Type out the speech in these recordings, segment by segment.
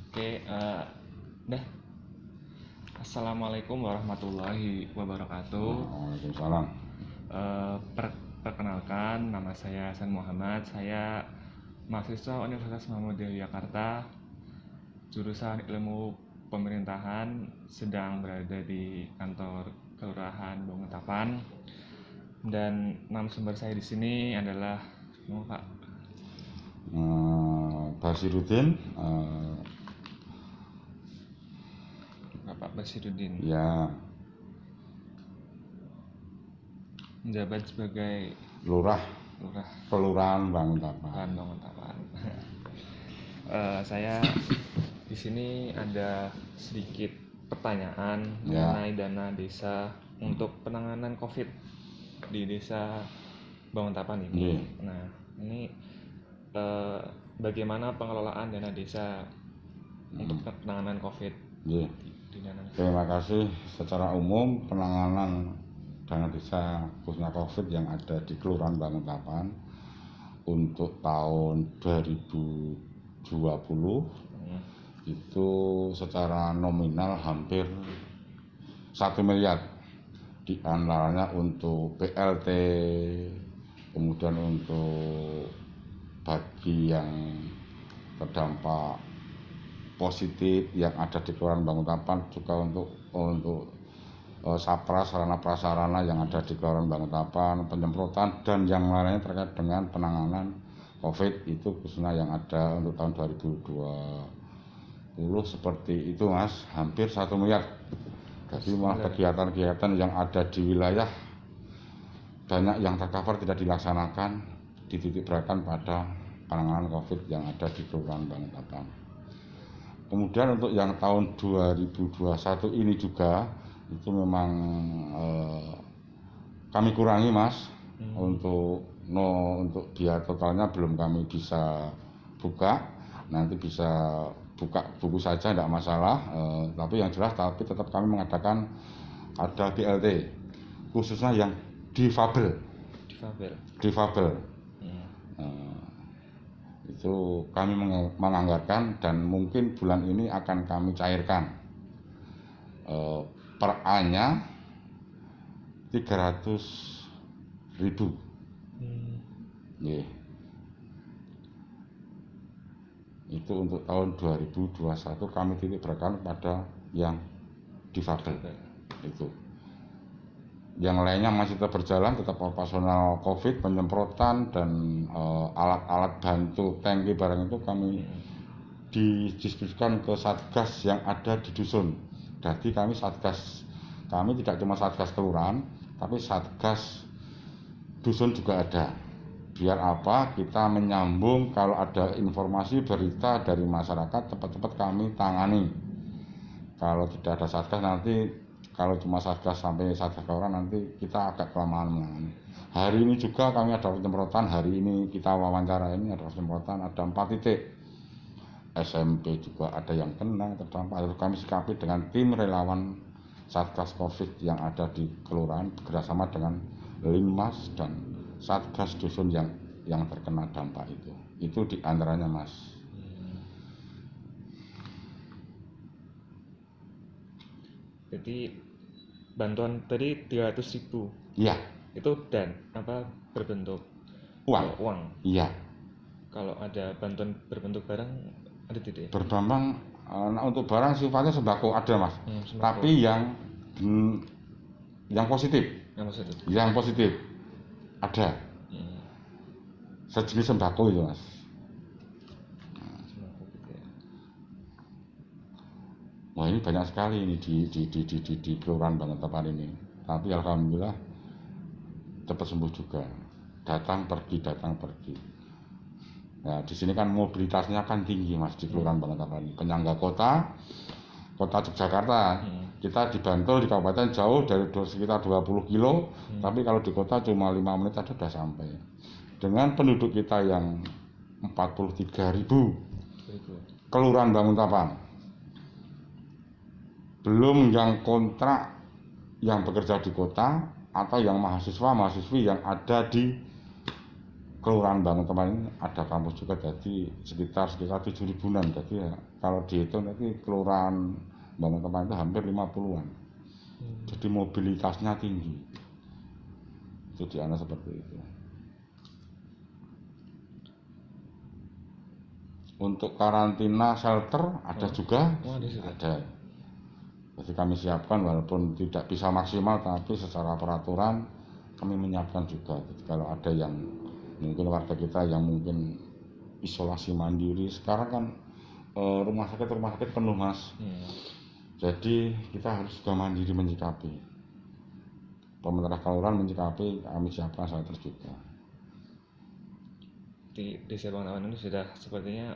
Oke, dah. Assalamualaikum warahmatullahi wabarakatuh. Waalaikumsalam. Perkenalkan, nama saya Hasan Muhammad. Saya mahasiswa Universitas Muhammadiyah Yogyakarta, jurusan Ilmu Pemerintahan, sedang berada di kantor Kelurahan Banguntapan. Dan narasumber saya di sini adalah Pak Basiruddin. Bapak Basiruddin, Ya, menjabat sebagai lurah Lurah Kelurahan Banguntapan. Banguntapan. Saya di sini ada sedikit pertanyaan Ya. mengenai dana desa untuk penanganan COVID di desa Banguntapan ini. Iya. Nah, ini bagaimana pengelolaan dana desa untuk penanganan COVID Ya. di dana? Terima kasih. Secara umum penanganan dana desa khususnya COVID yang ada di Kelurahan Banguntapan untuk tahun 2020 itu secara nominal hampir 1 miliar, di antaranya untuk BLT, kemudian untuk bagi yang terdampak positif yang ada di Kelurahan Banguntapan, juga untuk SAPRA, sarana prasarana yang ada di Kelurahan Banguntapan, penyemprotan dan yang lainnya terkait dengan penanganan COVID itu khususnya yang ada untuk tahun 2020 seperti itu Mas, hampir 1 miliar. Jadi malah kegiatan-kegiatan yang ada di wilayah banyak yang tercover tidak dilaksanakan, dititik beratkan pada penanganan COVID yang ada di Kelurahan Banguntapan. Kemudian untuk yang tahun 2021 ini juga itu memang kami kurangi Mas. Untuk biaya totalnya belum kami bisa buka, nanti bisa buka buku saja tidak masalah, tapi yang jelas tetap kami mengadakan ada BLT khususnya yang difabel. Itu kami menganggarkan dan mungkin bulan ini akan kami cairkan. Per A-nya 300.000. Yeah. Itu untuk tahun 2021 kami titik beratkan pada yang difabel itu. Yang lainnya masih tetap berjalan, tetap operasional COVID, penyemprotan dan alat-alat bantu tangki barang itu kami didiskusikan ke satgas yang ada di dusun. Jadi kami tidak cuma satgas kelurahan, tapi satgas dusun juga ada. Biar apa? Kita menyambung kalau ada informasi berita dari masyarakat cepat-cepat kami tangani. Kalau tidak ada satgas nanti, kalau cuma satgas sampai satgas kelurahan nanti kita agak kelamaan menangani. Hari ini juga kami ada penyemprotan, hari ini kita wawancara ini ada penyemprotan, ada 4 titik. SMP juga ada yang kena terdampak, harus kami sikapi dengan tim relawan Satgas COVID yang ada di kelurahan bekerjasama dengan Linmas dan Satgas dusun yang terkena dampak itu di antaranya Mas. Jadi bantuan tadi 300.000. Iya. Itu dan apa berbentuk uang. Iya. Kalau ada bantuan berbentuk barang ada tidak? Berbantuan untuk barang sifatnya sembako ada Mas. Tapi yang positif. Yang positif ada. Sejenis sembako itu Mas. Wah ini banyak sekali ini di Kelurahan Banguntapan ini. Tapi alhamdulillah cepat sembuh juga. Datang pergi. Nah, di sini kan mobilitasnya kan tinggi Mas di Kelurahan Banguntapan. Penyangga kota Yogyakarta. Kita di Bantul di kabupaten jauh dari sekitar 20 kilo, tapi kalau di kota cuma 5 menit aja sudah sampai. Dengan penduduk kita yang 43.000 Kelurahan Banguntapan. Belum yang kontrak yang bekerja di kota atau yang mahasiswa-mahasiswi yang ada di kelurahan Bangun Tepan ini ada kampus juga, jadi sekitar 7 ribuan. Jadi ya, kalau dihitung nanti kelurahan Bangun Tepan itu hampir 50-an. Jadi mobilitasnya tinggi. Itu di sana seperti itu. Untuk karantina shelter ada juga, ada. Jadi kami siapkan walaupun tidak bisa maksimal, tapi secara peraturan kami menyiapkan juga. Jadi kalau ada yang mungkin warga kita yang mungkin isolasi mandiri, sekarang kan rumah sakit penuh, Mas. Jadi kita harus juga mandiri menyikapi. Pemerintah kelurahan menyikapi, kami siapkan shelter juga. Di Desa Bangun Tepan ini sudah sepertinya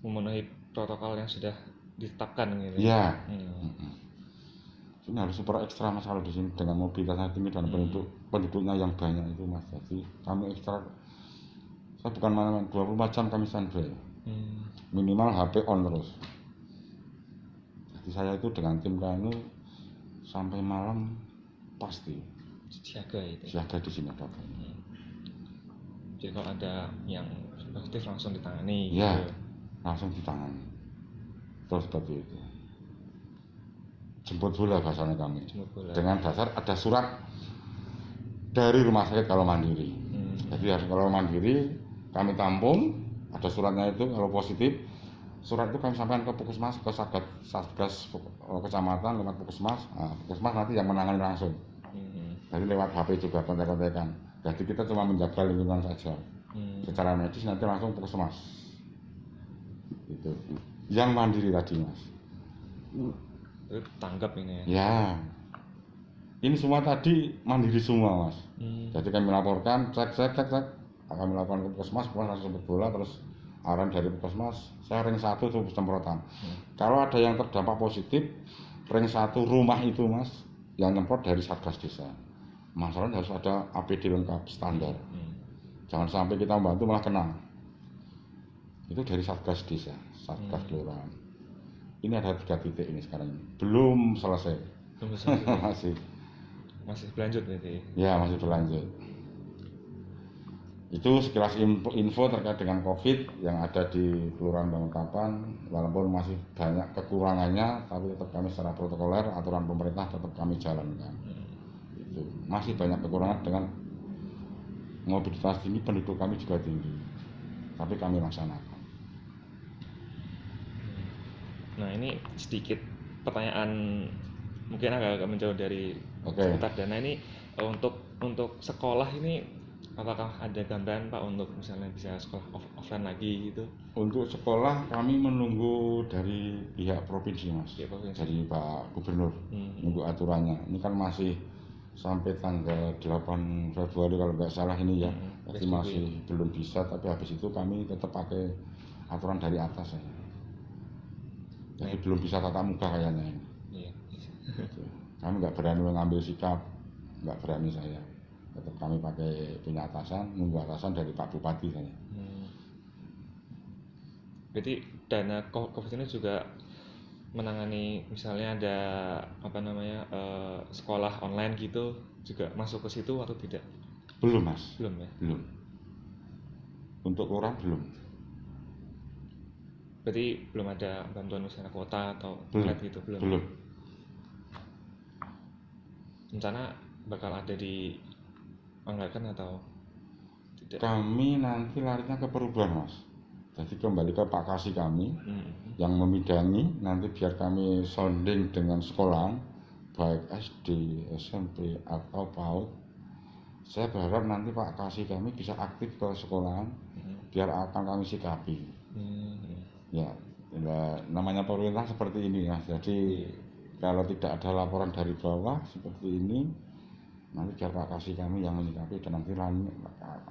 memenuhi protokol yang sudah ditetapkan gitu. Iya. Ini harus super ekstra, Mas, kalau di sini dengan mobilitasnya tinggi dan penduduknya yang banyak itu, Mas. Jadi kami ekstra. Saya bukan malam 24 jam kami standby. Minimal HP on terus. Jadi saya itu dengan tim KNU sampai malam pasti siaga itu. Siaga di sini ada. Jadi kalau ada yang positif langsung ditangani. Iya, gitu. Langsung ditangani. Terus seperti itu. Jemput bola bahasanya kami. Dengan dasar ada surat dari rumah sakit kalau mandiri. Jadi harus kalau mandiri kami tampung, ada suratnya itu. Kalau positif, surat itu kami sampaikan ke Puskesmas, ke Satgas kecamatan lewat Puskesmas. Nah, Puskesmas nanti yang menangani langsung. Jadi lewat HP juga kontak-kontakan. Jadi kita cuma menjaga lingkungan saja. Secara medis nanti langsung Puskesmas. Itu. Yang mandiri tadi, Mas. Tanggap ini ya. Ya. Ini semua tadi mandiri semua, Mas. Jadi kami laporkan, cek. Kami laporkan ke Puskesmas, langsung jemput bola, terus arahan dari Puskesmas, saya ring 1 itu semprotan. Kalau ada yang terdampak positif, ring 1 rumah itu, Mas, yang nyemprot dari Satgas Desa. Masalahnya harus ada APD lengkap standar. Jangan sampai kita membantu malah kena. Itu dari Satgas Desa, Satgas Kelurahan. Ini ada 3 titik ini sekarang ini. Belum selesai. masih berlanjut berarti. Ya, masih berlanjut. Itu sekilas info terkait dengan COVID yang ada di Kelurahan Bangun Tepan. Walaupun masih banyak kekurangannya, tapi tetap kami secara protokoler, aturan pemerintah tetap kami jalankan. Itu masih banyak kekurangan dengan mobilitas tinggi, penduduk kami juga tinggi, tapi kami laksanakan. Nah, ini sedikit pertanyaan mungkin agak menjauh dari seputar dana ini. Untuk sekolah ini apakah ada gambaran, Pak, untuk misalnya bisa sekolah offline lagi gitu? Untuk sekolah kami menunggu dari pihak provinsi, Mas. Dari Pak Gubernur menunggu aturannya. Ini kan masih sampai tanggal 8 Februari kalau nggak salah ini ya. Jadi masih belum bisa, tapi habis itu kami tetap pakai aturan dari atas ya. Jadi belum bisa tatap muka kayaknya ini. Gitu. Kami nggak berani mengambil sikap, nggak berani saya. Tetap kami pakai punya atasan, nunggu atasan dari Pak Bupati saya. Berarti dana COVID ini juga menangani misalnya ada sekolah online gitu, juga masuk ke situ atau tidak? Belum, Mas. Belum ya? Belum. Untuk kelurahan belum. Berarti belum ada bantuan misalnya kuota atau flat gitu? Belum. Rencana bakal ada di anggarkan atau tidak? Kami nanti larinya ke perubahan, Mas. Jadi kembali ke Pak Kasih kami yang membidangi, nanti biar kami sounding dengan sekolah baik SD, SMP atau PAUD. Saya berharap nanti Pak Kasih kami bisa aktif ke sekolahan biar akan kami sikapi. Ya, namanya pemerintah seperti ini, Mas. Jadi kalau tidak ada laporan dari bawah seperti ini, nanti biar Pak Kasih kami yang menyikapi dan nanti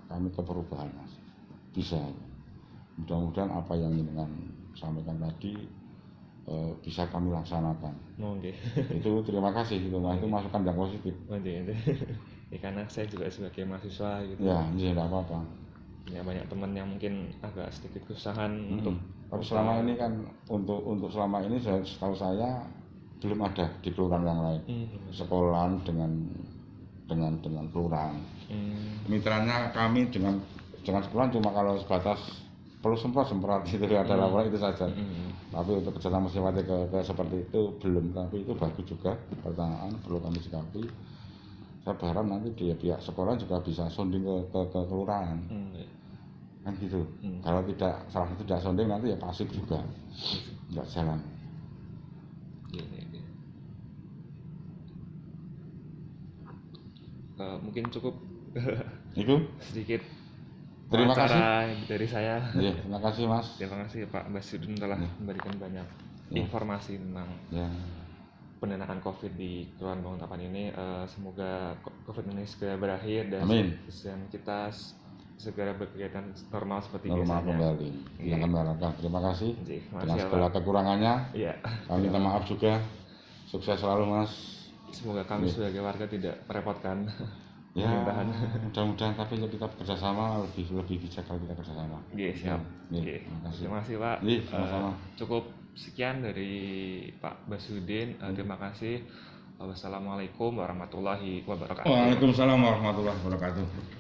kami ke perubahan, Mas. Bisa. Mudah-mudahan apa yang dengan sampaikan tadi bisa kami laksanakan. Itu terima kasih gitu, Mas. Itu masukan yang positif. Ya, karena saya juga sebagai mahasiswa gitu. Ya, tidak apa-apa. Ya, banyak teman yang mungkin agak sedikit kesusahan untuk. Tapi selama ini kan untuk selama ini setahu saya belum ada di kelurahan yang lain. Sekolahan dengan kelurahan. Mitranya kami dengan dengan sekolah cuma kalau sebatas perlu semprot itu ada laporan itu saja. Tapi untuk kejahatan sistematik ke seperti itu belum, tapi itu bagus juga pertanyaan perlu kami sikapi. Saya berharap nanti pihak sekolah juga bisa sounding ke kelurahan. Kan gitu. Kalau tidak salah satu tidak sounding nanti ya pasif juga nggak jalan. Mungkin cukup Itu sedikit terima kasih dari saya. Ya, terima kasih Mas. Terima kasih Pak Basudin telah memberikan banyak informasi tentang pendanaan COVID di Kelurahan Banguntapan ini. Semoga COVID ini segera berakhir dan kita segera berkegiatan normal seperti biasanya. Kembali. Yang kami harapkan. Terima kasih. Dengan segala kekurangannya. Kami minta maaf juga. Sukses selalu Mas. Semoga kami sebagai warga tidak merepotkan. Ya, mudah-mudahan tapi kita bekerjasama lebih bijak kalau kita bekerjasama. Siap. Terima kasih Pak. Sama-sama. Cukup sekian dari Pak Basudin. Terima kasih. Wassalamualaikum warahmatullahi wabarakatuh. Waalaikumsalam warahmatullahi wabarakatuh.